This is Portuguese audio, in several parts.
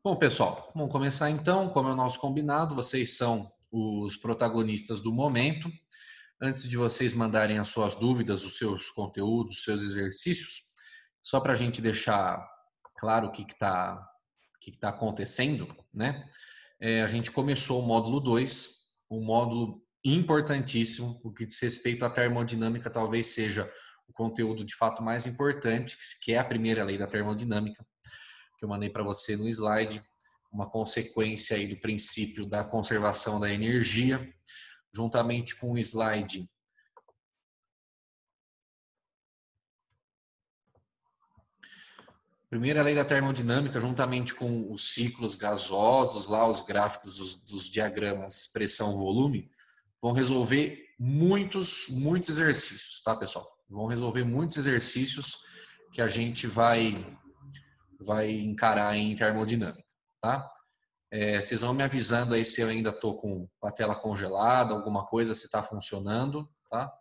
Bom, pessoal, vamos começar então. Como é o nosso combinado, vocês são os protagonistas do momento. Antes de vocês mandarem as suas dúvidas, os seus conteúdos, os seus exercícios, só para a gente deixar claro o que está acontecendo, né? A gente começou o módulo 2, um módulo importantíssimo, o que diz respeito à termodinâmica talvez seja o conteúdo de fato mais importante, que é a primeira lei da termodinâmica, que eu mandei para você no slide, uma consequência aí do princípio da conservação da energia, juntamente com o slide primeira lei da termodinâmica, juntamente com os ciclos gasosos, lá os gráficos dos diagramas pressão-volume, vão resolver muitos exercícios, tá, pessoal? Vão resolver muitos exercícios que a gente vai encarar em termodinâmica, tá? Vocês vão me avisando aí se eu ainda estou com a tela congelada, alguma coisa, se está funcionando, tá?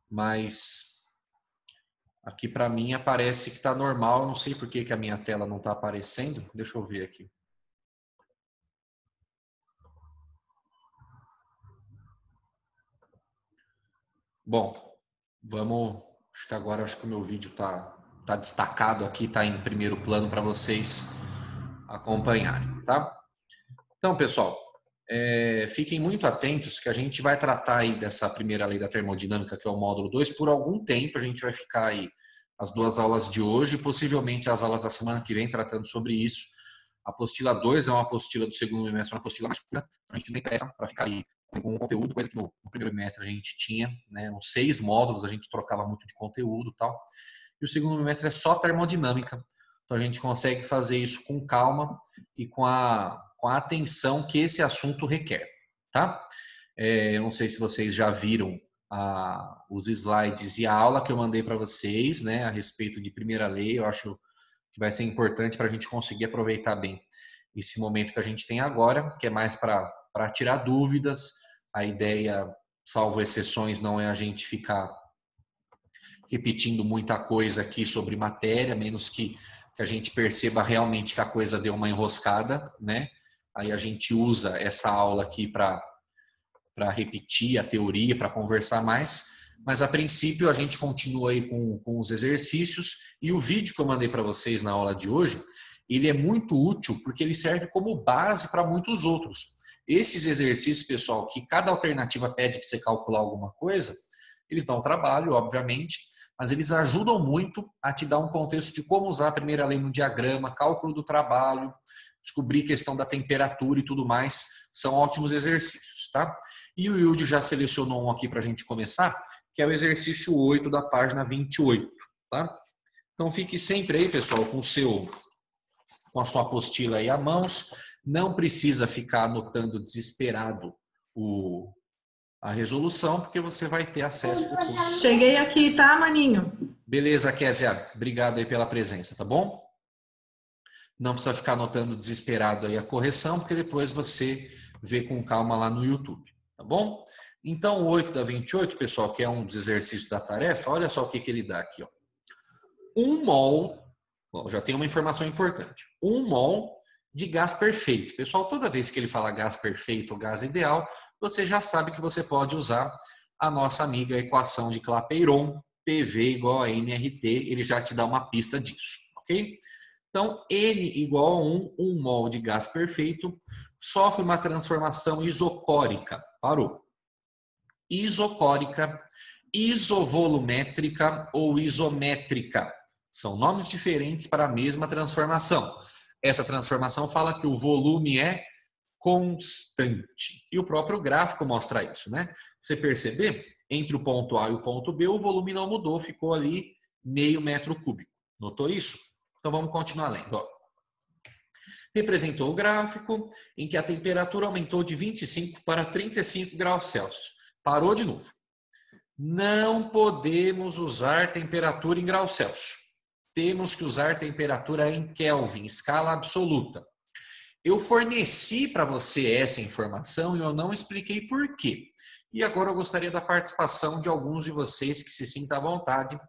Mas aqui para mim aparece que está normal, eu não sei por que a minha tela não está aparecendo. Deixa eu ver aqui. Bom, vamos. Acho que o meu vídeo tá destacado aqui, tá em primeiro plano para vocês acompanharem, tá? Então, pessoal, fiquem muito atentos que a gente vai tratar aí dessa primeira lei da termodinâmica, que é o módulo 2, por algum tempo. A gente vai ficar aí as duas aulas de hoje e possivelmente as aulas da semana que vem tratando sobre isso. A apostila 2 é uma apostila do segundo bimestre, uma apostila mais curta. A gente tem pressa para ficar aí com o conteúdo, coisa que no primeiro bimestre a gente tinha, né, uns 6 módulos, a gente trocava muito de conteúdo e tal. E o segundo bimestre é só termodinâmica. Então a gente consegue fazer isso com calma e com a atenção que esse assunto requer, tá? Eu não sei se vocês já viram os slides e a aula que eu mandei para vocês, né, a respeito de primeira lei. Eu acho que vai ser importante para a gente conseguir aproveitar bem esse momento que a gente tem agora, que é mais para tirar dúvidas. A ideia, salvo exceções, não é a gente ficar repetindo muita coisa aqui sobre matéria, menos que a gente perceba realmente que a coisa deu uma enroscada, né? Aí a gente usa essa aula aqui para repetir a teoria, para conversar mais, mas a princípio a gente continua aí com os exercícios, e o vídeo que eu mandei para vocês na aula de hoje, ele é muito útil porque ele serve como base para muitos outros. Esses exercícios, pessoal, que cada alternativa pede para você calcular alguma coisa, eles dão trabalho, obviamente, mas eles ajudam muito a te dar um contexto de como usar a primeira lei no diagrama, cálculo do trabalho, descobrir questão da temperatura e tudo mais. São ótimos exercícios, tá? E o Wilde já selecionou um aqui para a gente começar, que é o exercício 8 da página 28, tá? Então fique sempre aí, pessoal, com a sua apostila aí à mãos. Não precisa ficar anotando desesperado a resolução, porque você vai ter acesso ao curso. Cheguei aqui, tá, maninho? Beleza, Kézia. Obrigado aí pela presença, tá bom? Não precisa ficar anotando desesperado aí a correção, porque depois você vê com calma lá no YouTube, tá bom? Então, o 8 da 28, pessoal, que é um dos exercícios da tarefa, olha só o que ele dá aqui, ó. 1 mol, bom, já tem uma informação importante. 1 mol de gás perfeito. Pessoal, toda vez que ele fala gás perfeito ou gás ideal, você já sabe que você pode usar a nossa amiga equação de Clapeyron, PV igual a nRT, ele já te dá uma pista disso, ok? Então, N igual a 1 mol de gás perfeito, sofre uma transformação isocórica. Parou. Isocórica, isovolumétrica ou isométrica. São nomes diferentes para a mesma transformação. Essa transformação fala que o volume é constante. E o próprio gráfico mostra isso, né? Você perceber, entre o ponto A e o ponto B, o volume não mudou, ficou ali meio metro cúbico. Notou isso? Então vamos continuar lendo. Ó. Representou o gráfico em que a temperatura aumentou de 25 para 35 graus Celsius. Parou de novo. Não podemos usar temperatura em graus Celsius. Temos que usar temperatura em Kelvin, escala absoluta. Eu forneci para você essa informação e eu não expliquei por quê. E agora eu gostaria da participação de alguns de vocês que se sintam à vontade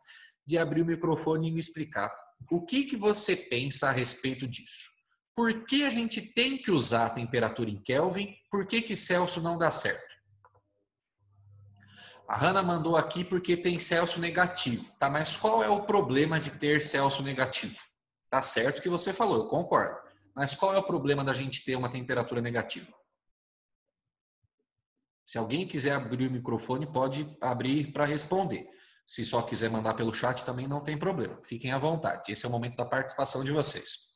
de abrir o microfone e me explicar o que você pensa a respeito disso. por que a gente tem que usar a temperatura em Kelvin? Por que Celsius não dá certo? A Hanna mandou aqui porque tem Celsius negativo. Tá, mas qual é o problema de ter Celsius negativo? Tá certo que você falou, eu concordo. Mas qual é o problema da gente ter uma temperatura negativa? Se alguém quiser abrir o microfone, pode abrir para responder. Se só quiser mandar pelo chat, também não tem problema. Fiquem à vontade. Esse é o momento da participação de vocês.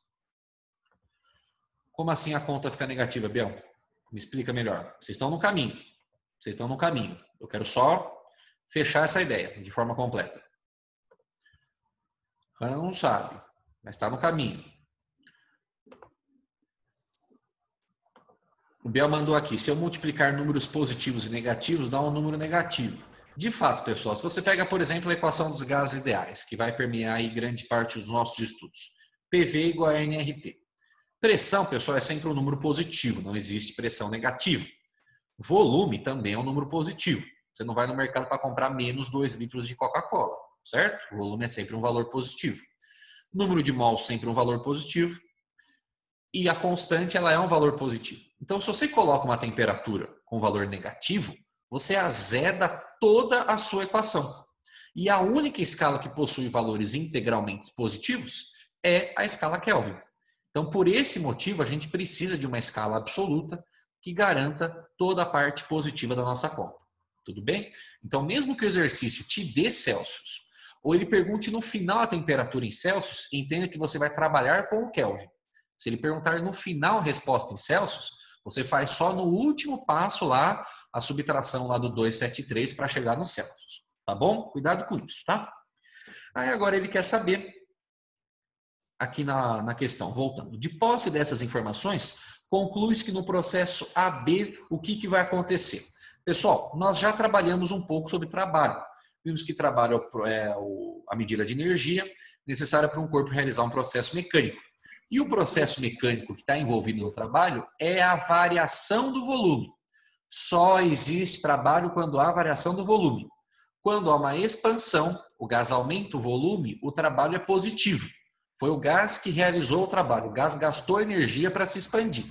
Como assim a conta fica negativa, Biel? Me explica melhor. Vocês estão no caminho. Vocês estão no caminho. Eu quero só fechar essa ideia de forma completa. Ana não sabe, mas está no caminho. O Biel mandou aqui, se eu multiplicar números positivos e negativos, dá um número negativo. De fato, pessoal, se você pega, por exemplo, a equação dos gases ideais, que vai permear aí grande parte dos nossos estudos. PV igual a nRT. Pressão, pessoal, é sempre um número positivo, não existe pressão negativa. Volume também é um número positivo. Você não vai no mercado para comprar menos 2 litros de Coca-Cola, certo? O volume é sempre um valor positivo. Número de mols sempre um valor positivo. E a constante, ela é um valor positivo. Então, se você coloca uma temperatura com valor negativo, você azeda toda a sua equação. E a única escala que possui valores integralmente positivos é a escala Kelvin. Então, por esse motivo, a gente precisa de uma escala absoluta que garanta toda a parte positiva da nossa conta. Tudo bem? Então, mesmo que o exercício te dê Celsius, ou ele pergunte no final a temperatura em Celsius, entenda que você vai trabalhar com o Kelvin. Se ele perguntar no final a resposta em Celsius, você faz só no último passo lá, a subtração lá do 273 para chegar no Celsius. Tá bom? Cuidado com isso, tá? Aí agora ele quer saber, aqui na questão, voltando. De posse dessas informações, conclui-se que no processo AB, o que vai acontecer? Pessoal, nós já trabalhamos um pouco sobre trabalho. Vimos que trabalho é a medida de energia necessária para um corpo realizar um processo mecânico. E o processo mecânico que está envolvido no trabalho é a variação do volume. Só existe trabalho quando há variação do volume. Quando há uma expansão, o gás aumenta o volume, o trabalho é positivo. Foi o gás que realizou o trabalho, o gás gastou energia para se expandir.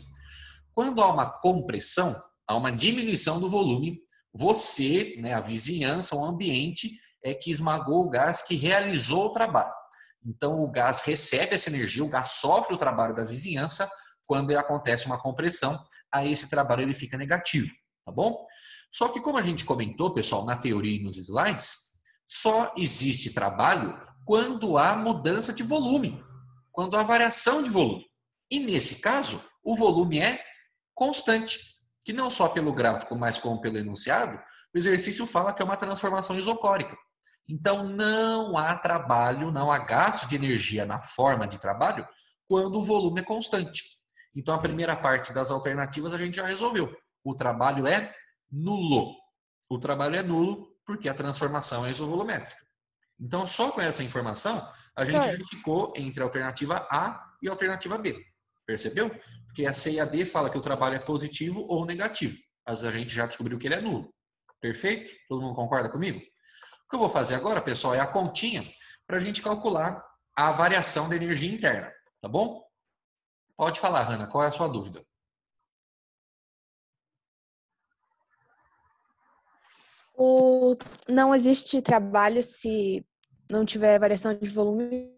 Quando há uma compressão, há uma diminuição do volume, você, a vizinhança, o ambiente, é que esmagou o gás que realizou o trabalho. Então, o gás recebe essa energia, o gás sofre o trabalho da vizinhança, quando acontece uma compressão, aí esse trabalho ele fica negativo, tá bom? Só que como a gente comentou, pessoal, na teoria e nos slides, só existe trabalho quando há mudança de volume, quando há variação de volume. E nesse caso, o volume é constante, que não só pelo gráfico, mas como pelo enunciado, o exercício fala que é uma transformação isocórica. Então, não há trabalho, não há gasto de energia na forma de trabalho quando o volume é constante. Então, a primeira parte das alternativas a gente já resolveu. O trabalho é nulo. O trabalho é nulo porque a transformação é isovolumétrica. Então, só com essa informação, a gente já ficou entre a alternativa A e a alternativa B. Percebeu? Porque a C e a D fala que o trabalho é positivo ou negativo. Mas a gente já descobriu que ele é nulo. Perfeito? Todo mundo concorda comigo? O que eu vou fazer agora, pessoal, é a continha para a gente calcular a variação da energia interna, tá bom? Pode falar, Hanna, qual é a sua dúvida? Não existe trabalho se não tiver variação de volume?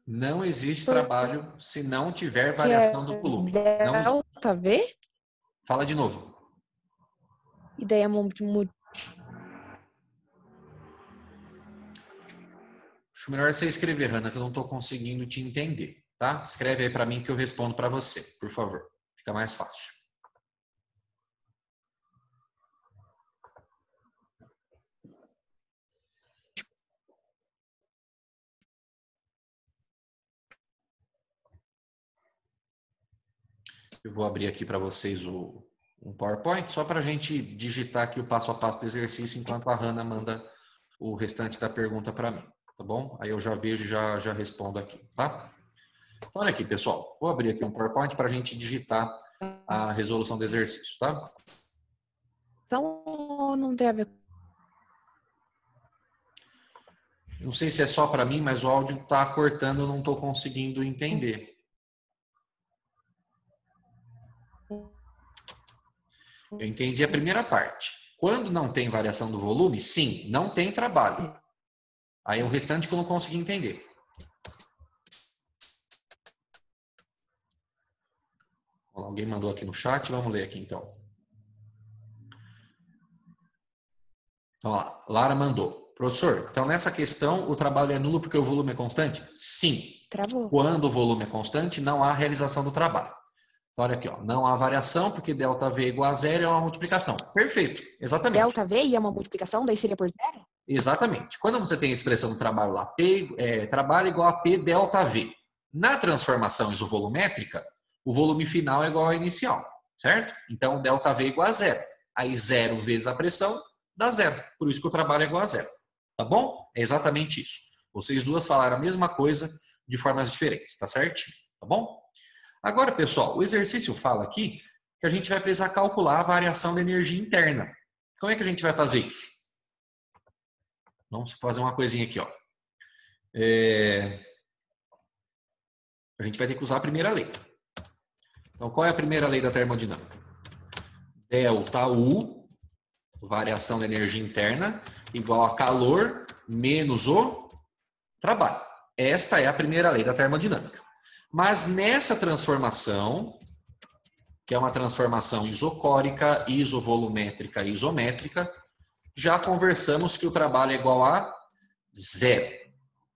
Não existe trabalho se não tiver variação do volume. Não existe. Delta V? Fala de novo. Ideia Acho melhor você escrever, Hanna, que eu não estou conseguindo te entender, tá? Escreve aí para mim que eu respondo para você, por favor. Fica mais fácil. Eu vou abrir aqui para vocês um PowerPoint, só para a gente digitar aqui o passo a passo do exercício, enquanto a Hanna manda o restante da pergunta para mim, tá bom? Aí eu já vejo e já respondo aqui, tá? Então, olha aqui, pessoal. Vou abrir aqui um PowerPoint para a gente digitar a resolução do exercício, tá? Então, não tem a ver. Não sei se é só para mim, mas o áudio está cortando, eu não estou conseguindo entender. Eu entendi a primeira parte. Quando não tem variação do volume, sim, não tem trabalho. Aí o restante que eu não consegui entender. Alguém mandou aqui no chat, vamos ler aqui então. Então, ó, Lara mandou. Professor, então nessa questão o trabalho é nulo porque o volume é constante? Sim. Travou. Quando o volume é constante, não há realização do trabalho. Então, olha aqui, ó, não há variação porque ΔV igual a zero é uma multiplicação. Perfeito, exatamente. ΔV é uma multiplicação, daí seria por zero? Exatamente. Quando você tem a expressão do trabalho lá, trabalho igual a P ΔV. Na transformação isovolumétrica, o volume final é igual ao inicial, certo? Então, ΔV é igual a zero. Aí, zero vezes a pressão dá zero. Por isso que o trabalho é igual a zero. Tá bom? É exatamente isso. Vocês duas falaram a mesma coisa de formas diferentes, tá certo? Tá bom? Agora, pessoal, o exercício fala aqui que a gente vai precisar calcular a variação da energia interna. Como é que a gente vai fazer isso? Vamos fazer uma coisinha aqui, ó. A gente vai ter que usar a primeira lei. Então, qual é a primeira lei da termodinâmica? Delta U, variação da energia interna, igual a calor menos o trabalho. Esta é a primeira lei da termodinâmica. Mas nessa transformação, que é uma transformação isocórica, isovolumétrica e isométrica, já conversamos que o trabalho é igual a zero.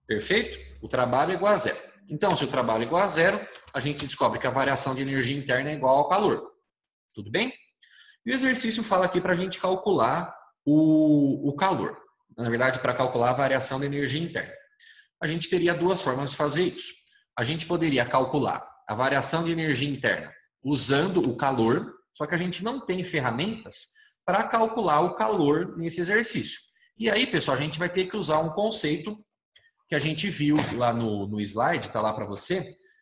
Perfeito? O trabalho é igual a zero. Então, se o trabalho é igual a zero, a gente descobre que a variação de energia interna é igual ao calor. Tudo bem? E o exercício fala aqui para a gente calcular o calor. Na verdade, para calcular a variação da energia interna. A gente teria duas formas de fazer isso. A gente poderia calcular a variação de energia interna usando o calor, só que a gente não tem ferramentas para calcular o calor nesse exercício. E aí, pessoal, a gente vai ter que usar um conceito que a gente viu lá no slide, está lá para você.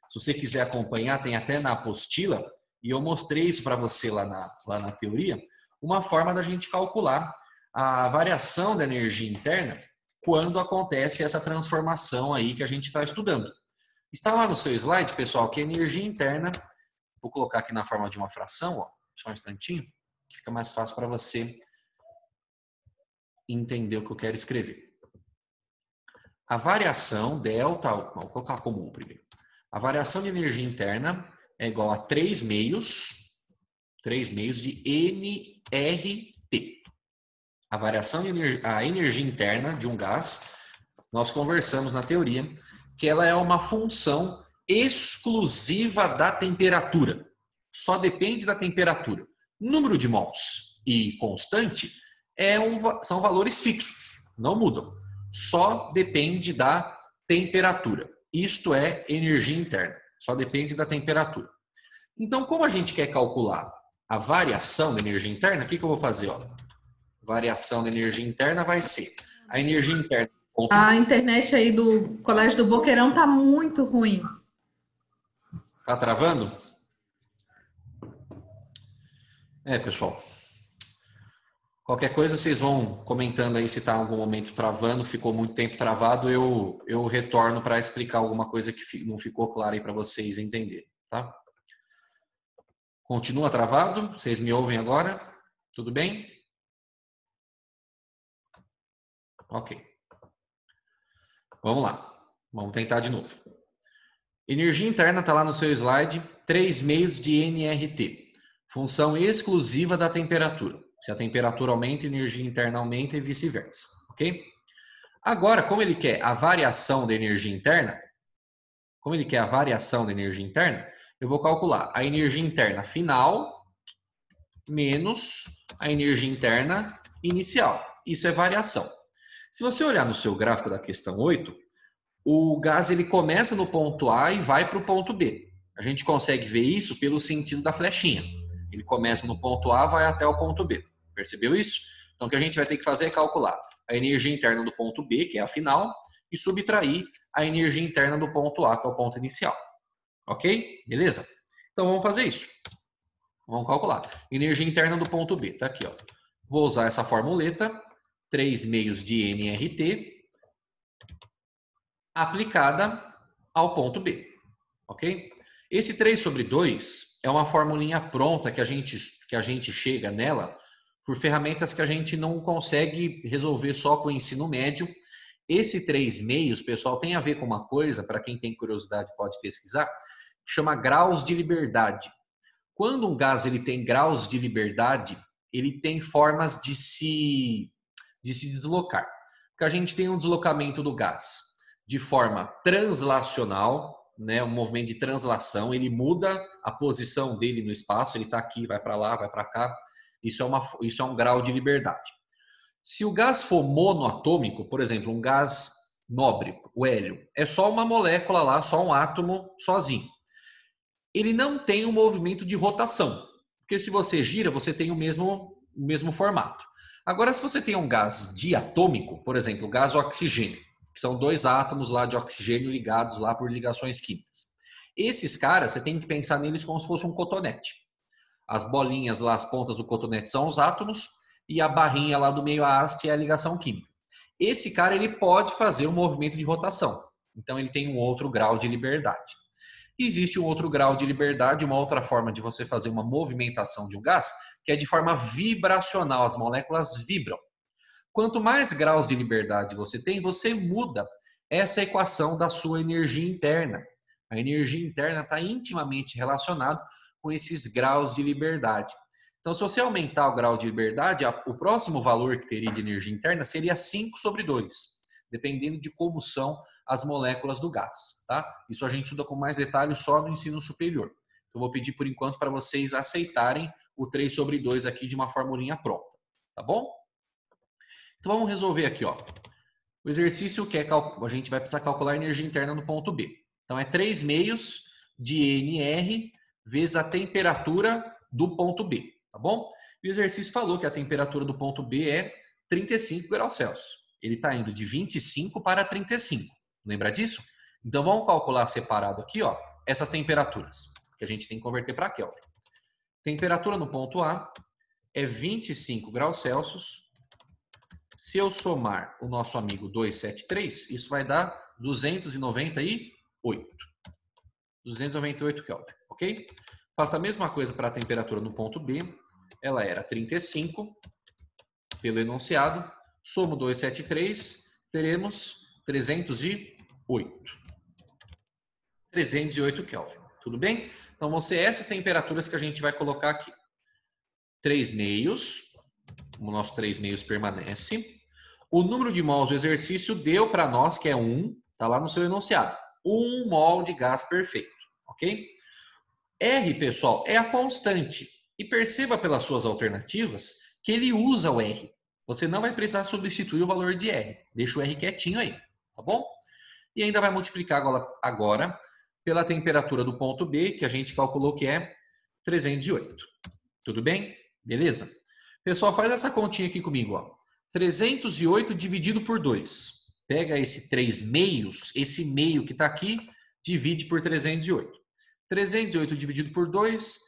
Se você quiser acompanhar, tem até na apostila, e eu mostrei isso para você lá na teoria, uma forma da gente calcular a variação da energia interna quando acontece essa transformação aí que a gente está estudando. Está lá no seu slide, pessoal, que a energia interna, vou colocar aqui na forma de uma fração, ó, só um instantinho, que fica mais fácil para você entender o que eu quero escrever. A variação delta, vou colocar como 1 primeiro. A variação de energia interna é igual a 3 meios de nRT. A variação de energia interna de um gás, nós conversamos na teoria, que ela é uma função exclusiva da temperatura. Só depende da temperatura. Número de mols e constante são valores fixos, não mudam. Só depende da temperatura. Isto é energia interna. Só depende da temperatura. Então, como a gente quer calcular a variação da energia interna, o que eu vou fazer? Ó? Variação da energia interna vai ser a energia interna. A internet aí do Colégio do Boqueirão tá muito ruim. Tá travando? Pessoal. Qualquer coisa vocês vão comentando aí se está em algum momento travando, ficou muito tempo travado, eu retorno para explicar alguma coisa que não ficou clara aí para vocês entenderem, tá? Continua travado? Vocês me ouvem agora? Tudo bem? Ok. Vamos lá. Vamos tentar de novo. Energia interna está lá no seu slide, 3 meios de nRT. Função exclusiva da temperatura. Se a temperatura aumenta, a energia interna aumenta e vice-versa. Ok? Agora, como ele quer a variação da energia interna, eu vou calcular a energia interna final menos a energia interna inicial. Isso é variação. Se você olhar no seu gráfico da questão 8, o gás ele começa no ponto A e vai para o ponto B. A gente consegue ver isso pelo sentido da flechinha. Ele começa no ponto A, vai até o ponto B. Percebeu isso? Então, o que a gente vai ter que fazer é calcular a energia interna do ponto B, que é a final, e subtrair a energia interna do ponto A, que é o ponto inicial. Ok? Beleza? Então, vamos fazer isso. Vamos calcular. Energia interna do ponto B. Está aqui, ó. Vou usar essa formuleta, 3 meios de nRT, aplicada ao ponto B, ok? Esse 3 sobre 2 é uma formulinha pronta que a gente chega nela por ferramentas que a gente não consegue resolver só com o ensino médio. Esse 3 meios, pessoal, tem a ver com uma coisa, para quem tem curiosidade pode pesquisar, que chama graus de liberdade. Quando um gás ele tem graus de liberdade, ele tem formas de se deslocar. Porque a gente tem um deslocamento do gás de forma translacional, né, um movimento de translação, ele muda a posição dele no espaço, ele está aqui, vai para lá, vai para cá, isso é um grau de liberdade. Se o gás for monoatômico, por exemplo, um gás nobre, o hélio, é só uma molécula lá, só um átomo sozinho. Ele não tem um movimento de rotação, porque se você gira, você tem o mesmo formato. Agora, se você tem um gás diatômico, por exemplo, o gás oxigênio, que são dois átomos lá de oxigênio ligados lá por ligações químicas. Esses caras, você tem que pensar neles como se fosse um cotonete. As bolinhas lá, as pontas do cotonete são os átomos e a barrinha lá do meio, a haste, é a ligação química. Esse cara, ele pode fazer um movimento de rotação. Então, ele tem um outro grau de liberdade. Existe um outro grau de liberdade, uma outra forma de você fazer uma movimentação de um gás, que é de forma vibracional, as moléculas vibram. Quanto mais graus de liberdade você tem, você muda essa equação da sua energia interna. A energia interna está intimamente relacionada com esses graus de liberdade. Então, se você aumentar o grau de liberdade, o próximo valor que teria de energia interna seria 5 sobre 2, dependendo de como são as moléculas do gás. Tá? Isso a gente estuda com mais detalhes só no ensino superior. Então, vou pedir por enquanto para vocês aceitarem o 3 sobre 2 aqui de uma formulinha pronta. Tá bom? Então, vamos resolver aqui. Ó. O exercício que a gente vai precisar calcular a energia interna no ponto B. Então, é 3 meios de NR vezes a temperatura do ponto B. Tá bom? E o exercício falou que a temperatura do ponto B é 35 graus Celsius. Ele está indo de 25 para 35. Lembra disso? Então, vamos calcular separado aqui, ó, essas temperaturas, que a gente tem que converter para Kelvin. Temperatura no ponto A é 25 graus Celsius. Se eu somar o nosso amigo 273, isso vai dar 298. 298 Kelvin, ok? Faço a mesma coisa para a temperatura no ponto B. Ela era 35 pelo enunciado. Somo 273, teremos 308. 308 Kelvin. Tudo bem? Então vão ser essas temperaturas que a gente vai colocar aqui. 3 meios. O nosso 3 meios permanece. O número de mols do exercício deu para nós, que é 1, está lá no seu enunciado. 1 mol de gás perfeito, ok? R, pessoal, é a constante. E perceba pelas suas alternativas que ele usa o R. Você não vai precisar substituir o valor de R. Deixa o R quietinho aí, tá bom? E ainda vai multiplicar agora pela temperatura do ponto B, que a gente calculou que é 308. Tudo bem? Beleza? Pessoal, faz essa continha aqui comigo, ó. 308 dividido por 2. Pega esse 3 meios, esse meio que está aqui, divide por 308. 308 dividido por 2,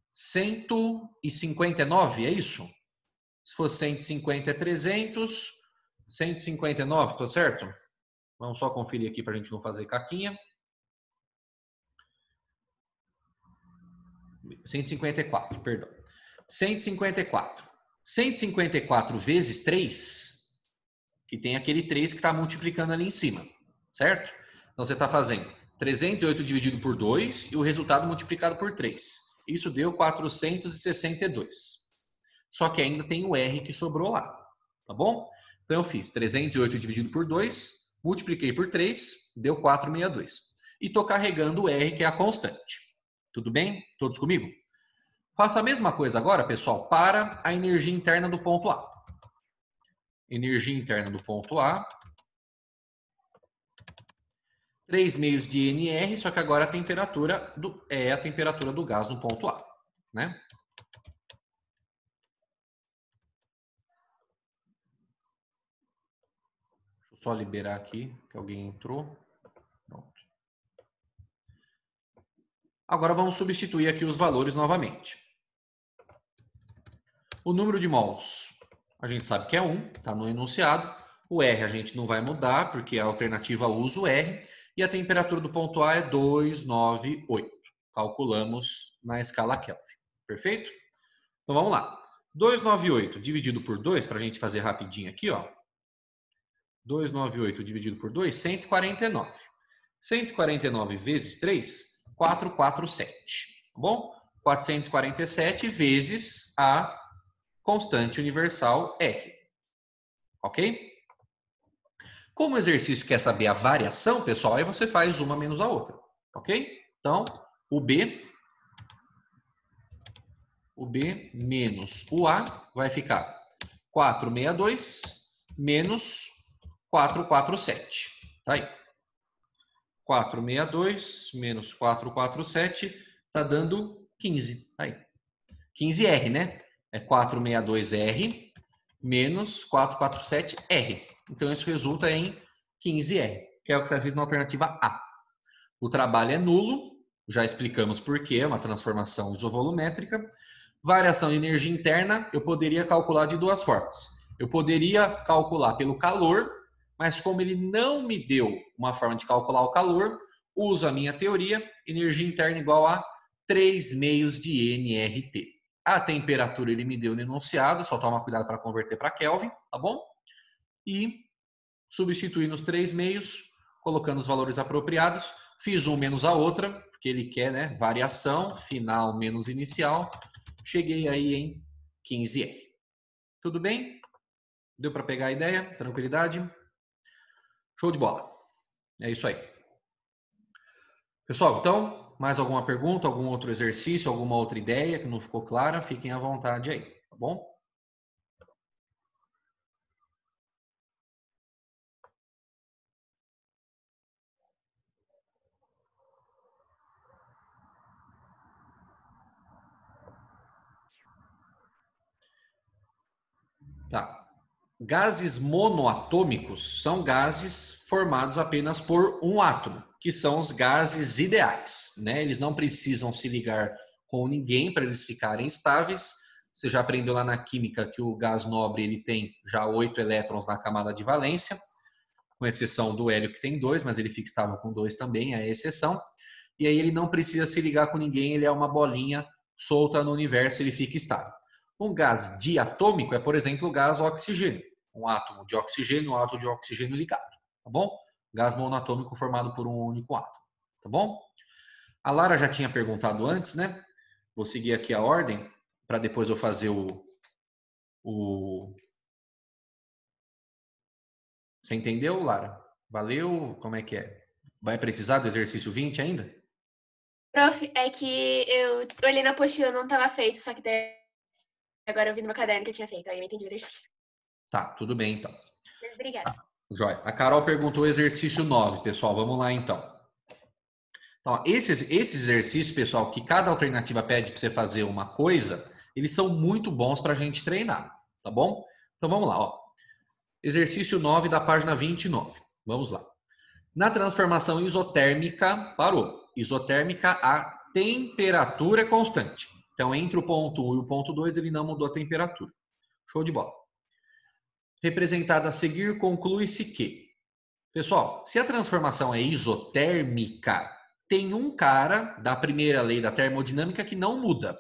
159, é isso? Se for 150 é 300, 159, tá certo? Vamos só conferir aqui para a gente não fazer caquinha. 154, perdão. 154. 154 vezes 3, que tem aquele 3 que está multiplicando ali em cima, certo? Então, você está fazendo 308 dividido por 2 e o resultado multiplicado por 3. Isso deu 462. Só que ainda tem o R que sobrou lá, tá bom? Então, eu fiz 308 dividido por 2, multipliquei por 3, deu 462. E estou carregando o R, que é a constante. Tudo bem? Todos comigo? Faça a mesma coisa agora, pessoal, para a energia interna do ponto A. Energia interna do ponto A. 3 meios de NR, só que agora a temperatura é a temperatura do gás no ponto A, né? Deixa eu só liberar aqui, que alguém entrou. Pronto. Agora vamos substituir aqui os valores novamente. O número de mols, a gente sabe que é 1, está no enunciado. O R a gente não vai mudar, porque a alternativa usa o R. E a temperatura do ponto A é 298. Calculamos na escala Kelvin. Perfeito? Então vamos lá. 298 dividido por 2, para a gente fazer rapidinho aqui, ó. 298 dividido por 2, 149. 149 vezes 3, 447. Tá bom? 447 vezes a constante universal R. Ok? Como o exercício quer saber a variação, pessoal, aí você faz uma menos a outra. Ok? Então, o B menos o A vai ficar 462 menos 447. Tá aí. 462 menos 447 está dando 15. Tá aí. 15R, né? É 462R menos 447R. Então, isso resulta em 15R, que é o que está escrito na alternativa A. O trabalho é nulo, já explicamos por quê, é uma transformação isovolumétrica. Variação de energia interna, eu poderia calcular de duas formas. Eu poderia calcular pelo calor, mas como ele não me deu uma forma de calcular o calor, uso a minha teoria, energia interna igual a 3 meios de nRT. A temperatura ele me deu no enunciado, só toma cuidado para converter para Kelvin, tá bom? E substituir nos 3 meios, colocando os valores apropriados, fiz um menos a outra, porque ele quer, né, variação, final menos inicial, cheguei aí em 15R. Tudo bem? Deu para pegar a ideia? Tranquilidade? Show de bola. É isso aí. Pessoal, então, mais alguma pergunta, algum outro exercício, alguma outra ideia que não ficou clara? Fiquem à vontade aí, tá bom? Tá. Gases monoatômicos são gases formados apenas por um átomo, que são os gases ideais, né? Eles não precisam se ligar com ninguém para eles ficarem estáveis. Você já aprendeu lá na química que o gás nobre ele tem já 8 elétrons na camada de valência, com exceção do hélio que tem 2, mas ele fica estável com 2 também, é a exceção. E aí ele não precisa se ligar com ninguém, ele é uma bolinha solta no universo, ele fica estável. Um gás diatômico é, por exemplo, o gás oxigênio. Um átomo de oxigênio, um átomo de oxigênio ligado, tá bom? Gás monatômico formado por um único átomo, tá bom? A Lara já tinha perguntado antes, né? Vou seguir aqui a ordem para depois eu fazer o... Você entendeu, Lara? Valeu? Como é que é? Vai precisar do exercício 20 ainda? Prof, é que eu olhei na apostila, não estava feito, só que daí agora eu vi no meu caderno que eu tinha feito, aí eu entendi o exercício. Tá, tudo bem então. Mas obrigada. Jóia. A Carol perguntou o exercício 9, pessoal. Vamos lá então. Então, esses exercícios, pessoal, que cada alternativa pede para você fazer uma coisa, eles são muito bons para a gente treinar, tá bom? Então vamos lá, ó. Exercício 9 da página 29. Vamos lá. Na transformação isotérmica, parou. Isotérmica, a temperatura é constante. Então, entre o ponto 1 e o ponto 2, ele não mudou a temperatura. Show de bola. Representada a seguir, conclui-se que... Pessoal, se a transformação é isotérmica, tem um cara da primeira lei da termodinâmica que não muda.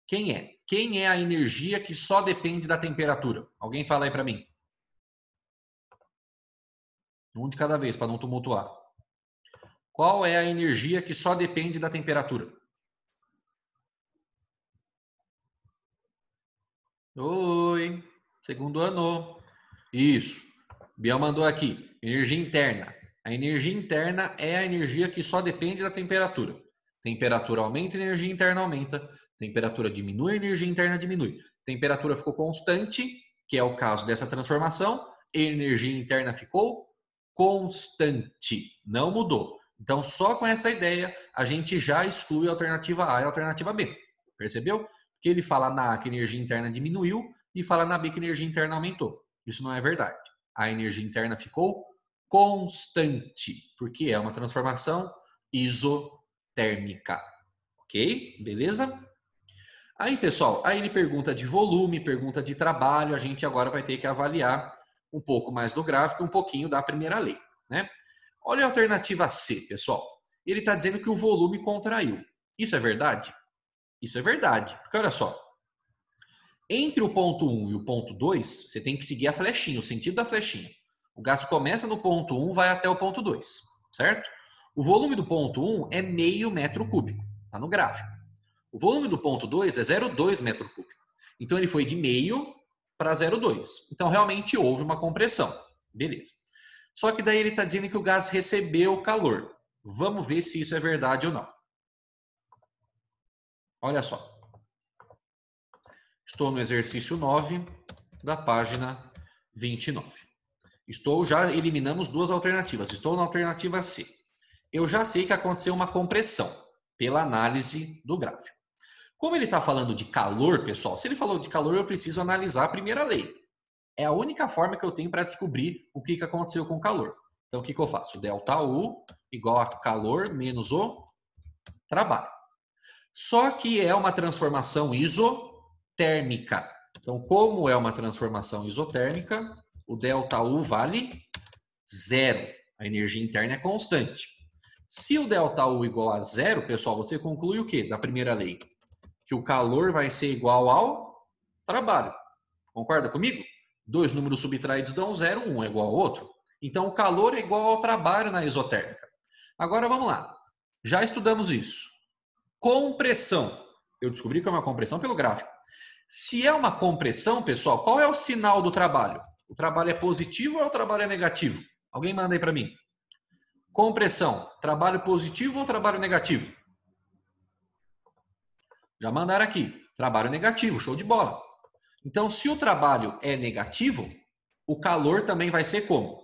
Quem é? Quem é a energia que só depende da temperatura? Alguém fala aí para mim. Um de cada vez, para não tumultuar. Qual é a energia que só depende da temperatura? Oi, segundo ano. Isso. Biel mandou aqui. Energia interna. A energia interna é a energia que só depende da temperatura. Temperatura aumenta, energia interna aumenta. Temperatura diminui, energia interna diminui. Temperatura ficou constante, que é o caso dessa transformação. Energia interna ficou constante, não mudou. Então, só com essa ideia, a gente já exclui a alternativa A e a alternativa B. Percebeu? Porque ele fala na A que a energia interna diminuiu e fala na B que a energia interna aumentou. Isso não é verdade. A energia interna ficou constante, porque é uma transformação isotérmica. Ok? Beleza? Aí, pessoal, aí ele pergunta de volume, pergunta de trabalho, a gente agora vai ter que avaliar um pouco mais do gráfico e um pouquinho da primeira lei, né? Olha a alternativa C, pessoal. Ele está dizendo que o volume contraiu. Isso é verdade? Isso é verdade. Porque olha só, entre o ponto 1 e o ponto 2, você tem que seguir a flechinha, o sentido da flechinha. O gás começa no ponto 1, vai até o ponto 2, certo? O volume do ponto 1 é meio metro cúbico, está no gráfico. O volume do ponto 2 é 0,2 metro cúbico. Então, ele foi de meio para 0,2. Então, realmente houve uma compressão. Beleza. Só que daí ele está dizendo que o gás recebeu calor. Vamos ver se isso é verdade ou não. Olha só. Estou no exercício 9 da página 29. Já eliminamos duas alternativas. Estou na alternativa C. Eu já sei que aconteceu uma compressão pela análise do gráfico. Como ele está falando de calor, pessoal, se ele falou de calor, eu preciso analisar a primeira lei. É a única forma que eu tenho para descobrir o que aconteceu com o calor. Então, o que eu faço? ΔU igual a calor menos o trabalho. Só que é uma transformação isotérmica. Então, como é uma transformação isotérmica, o ΔU vale 0. A energia interna é constante. Se o ΔU igual a 0, pessoal, você conclui o quê da primeira lei? Que o calor vai ser igual ao trabalho. Concorda comigo? Dois números subtraídos dão 0, um é igual ao outro. Então, o calor é igual ao trabalho na isotérmica. Agora, vamos lá. Já estudamos isso. Compressão. Eu descobri que é uma compressão pelo gráfico. Se é uma compressão, pessoal, qual é o sinal do trabalho? O trabalho é positivo ou o trabalho é negativo? Alguém manda aí para mim. Compressão. Trabalho positivo ou trabalho negativo? Já mandaram aqui. Trabalho negativo. Show de bola. Então, se o trabalho é negativo, o calor também vai ser como?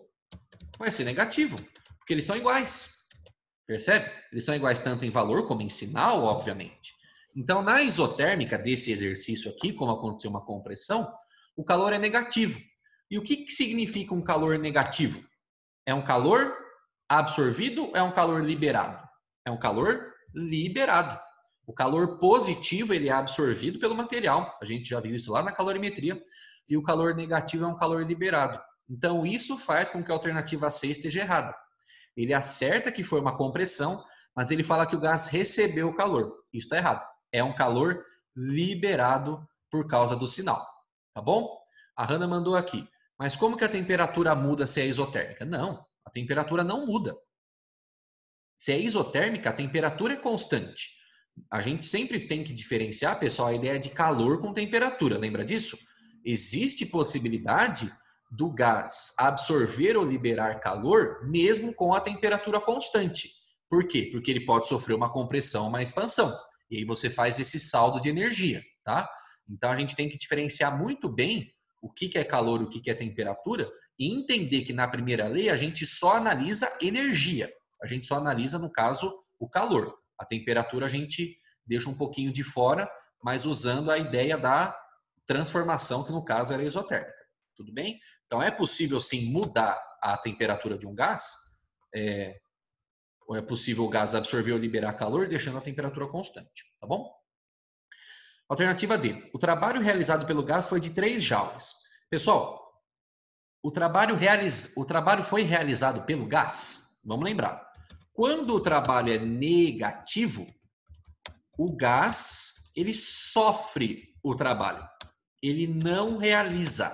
Vai ser negativo, porque eles são iguais. Percebe? Eles são iguais tanto em valor como em sinal, obviamente. Então, na isotérmica desse exercício aqui, como aconteceu uma compressão, o calor é negativo. E o que significa um calor negativo? É um calor absorvido ou é um calor liberado? É um calor liberado. O calor positivo ele é absorvido pelo material. A gente já viu isso lá na calorimetria. E o calor negativo é um calor liberado. Então, isso faz com que a alternativa C esteja errada. Ele acerta que foi uma compressão, mas ele fala que o gás recebeu o calor. Isso está errado. É um calor liberado por causa do sinal. Tá bom? A Hanna mandou aqui. Mas como que a temperatura muda se é isotérmica? Não, a temperatura não muda. Se é isotérmica, a temperatura é constante. A gente sempre tem que diferenciar, pessoal, a ideia de calor com temperatura. Lembra disso? Existe possibilidade do gás absorver ou liberar calor mesmo com a temperatura constante. Por quê? Porque ele pode sofrer uma compressão, uma expansão. E aí você faz esse saldo de energia, tá? Então a gente tem que diferenciar muito bem o que é calor e o que é temperatura e entender que na primeira lei a gente só analisa energia. A gente só analisa, no caso, o calor. A temperatura a gente deixa um pouquinho de fora, mas usando a ideia da transformação, que no caso era isotérmica. Tudo bem? Então é possível sim mudar a temperatura de um gás, ou é possível o gás absorver ou liberar calor deixando a temperatura constante, tá bom? Alternativa D. O trabalho realizado pelo gás foi de 3 joules. Pessoal, o trabalho foi realizado pelo gás. Vamos lembrar. Quando o trabalho é negativo, o gás ele sofre o trabalho. Ele não realiza.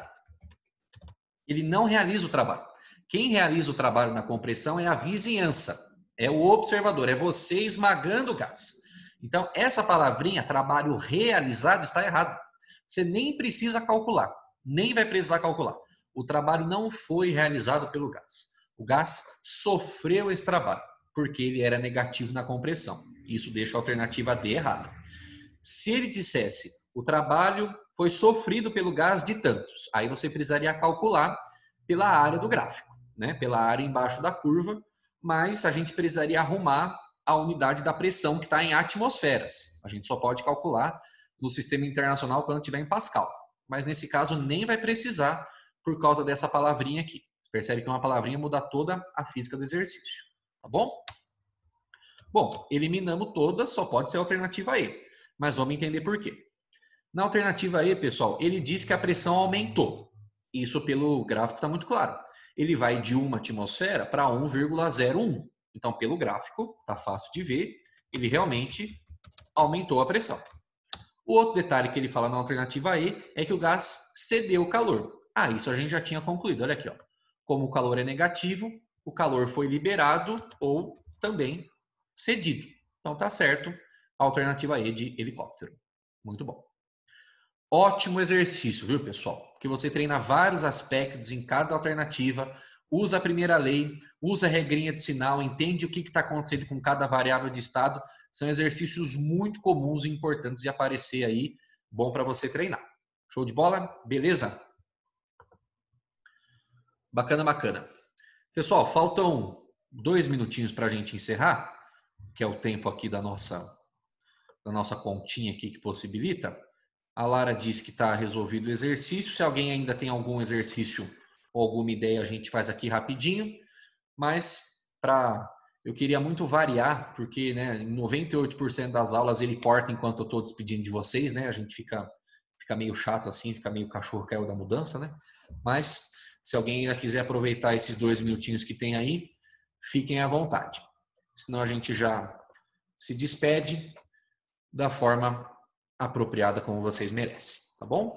Ele não realiza o trabalho. Quem realiza o trabalho na compressão é a vizinhança. É o observador. É você esmagando o gás. Então, essa palavrinha, trabalho realizado, está errado. Você nem precisa calcular. Nem vai precisar calcular. O trabalho não foi realizado pelo gás. O gás sofreu esse trabalho, porque ele era negativo na compressão. Isso deixa a alternativa D errada. Se ele dissesse, o trabalho foi sofrido pelo gás de tantos, aí você precisaria calcular pela área do gráfico, né? Pela área embaixo da curva, mas a gente precisaria arrumar a unidade da pressão que está em atmosferas. A gente só pode calcular no sistema internacional quando estiver em Pascal. Mas nesse caso nem vai precisar por causa dessa palavrinha aqui. Você percebe que uma palavrinha muda toda a física do exercício. Tá bom? Bom, eliminamos todas, só pode ser a alternativa E. Mas vamos entender por quê. Na alternativa E, pessoal, ele diz que a pressão aumentou. Isso pelo gráfico está muito claro. Ele vai de 1 atmosfera para 1,01. Então, pelo gráfico, está fácil de ver, ele realmente aumentou a pressão. O outro detalhe que ele fala na alternativa E é que o gás cedeu o calor. Ah, isso a gente já tinha concluído. Olha aqui, ó. Como o calor é negativo, o calor foi liberado ou também cedido. Então, tá certo. A alternativa E de helicóptero. Muito bom. Ótimo exercício, viu, pessoal? Porque você treina vários aspectos em cada alternativa, usa a primeira lei, usa a regrinha de sinal, entende o que está acontecendo com cada variável de estado. São exercícios muito comuns e importantes de aparecer aí. Bom para você treinar. Show de bola? Beleza? Bacana, bacana. Pessoal, faltam 2 minutinhos para a gente encerrar, que é o tempo aqui da nossa continha aqui que possibilita. A Lara disse que está resolvido o exercício. Se alguém ainda tem algum exercício ou alguma ideia, a gente faz aqui rapidinho. Mas eu queria muito variar, porque né, em 98% das aulas ele corta enquanto eu estou despedindo de vocês. Né? A gente fica meio chato assim, fica meio cachorro caiu da mudança. Né? Mas se alguém ainda quiser aproveitar esses 2 minutinhos que tem aí, fiquem à vontade. Senão a gente já se despede da forma apropriada como vocês merecem, tá bom?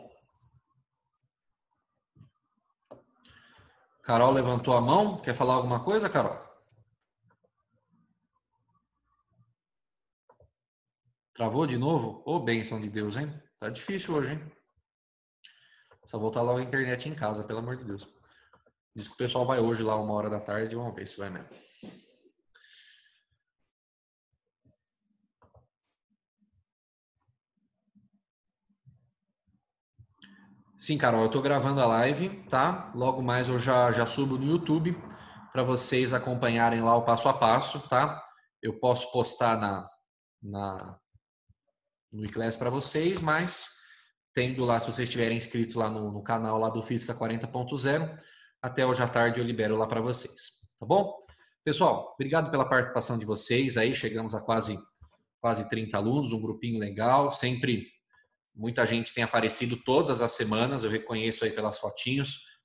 Carol levantou a mão, quer falar alguma coisa, Carol? Travou de novo? Ô, bênção de Deus, hein? Tá difícil hoje, hein? Só voltar logo a internet em casa, pelo amor de Deus. Diz que o pessoal vai hoje lá 1h da tarde, vamos ver se vai mesmo. Sim, Carol, eu estou gravando a live, tá? Logo mais eu já subo no YouTube para vocês acompanharem lá o passo a passo, tá? Eu posso postar no iClass para vocês, mas tendo lá, se vocês estiverem inscritos lá no canal lá do Física 40.0, até hoje à tarde eu libero lá para vocês, tá bom? Pessoal, obrigado pela participação de vocês aí, chegamos a quase 30 alunos, um grupinho legal, sempre muita gente tem aparecido todas as semanas, eu reconheço aí pelas fotinhos,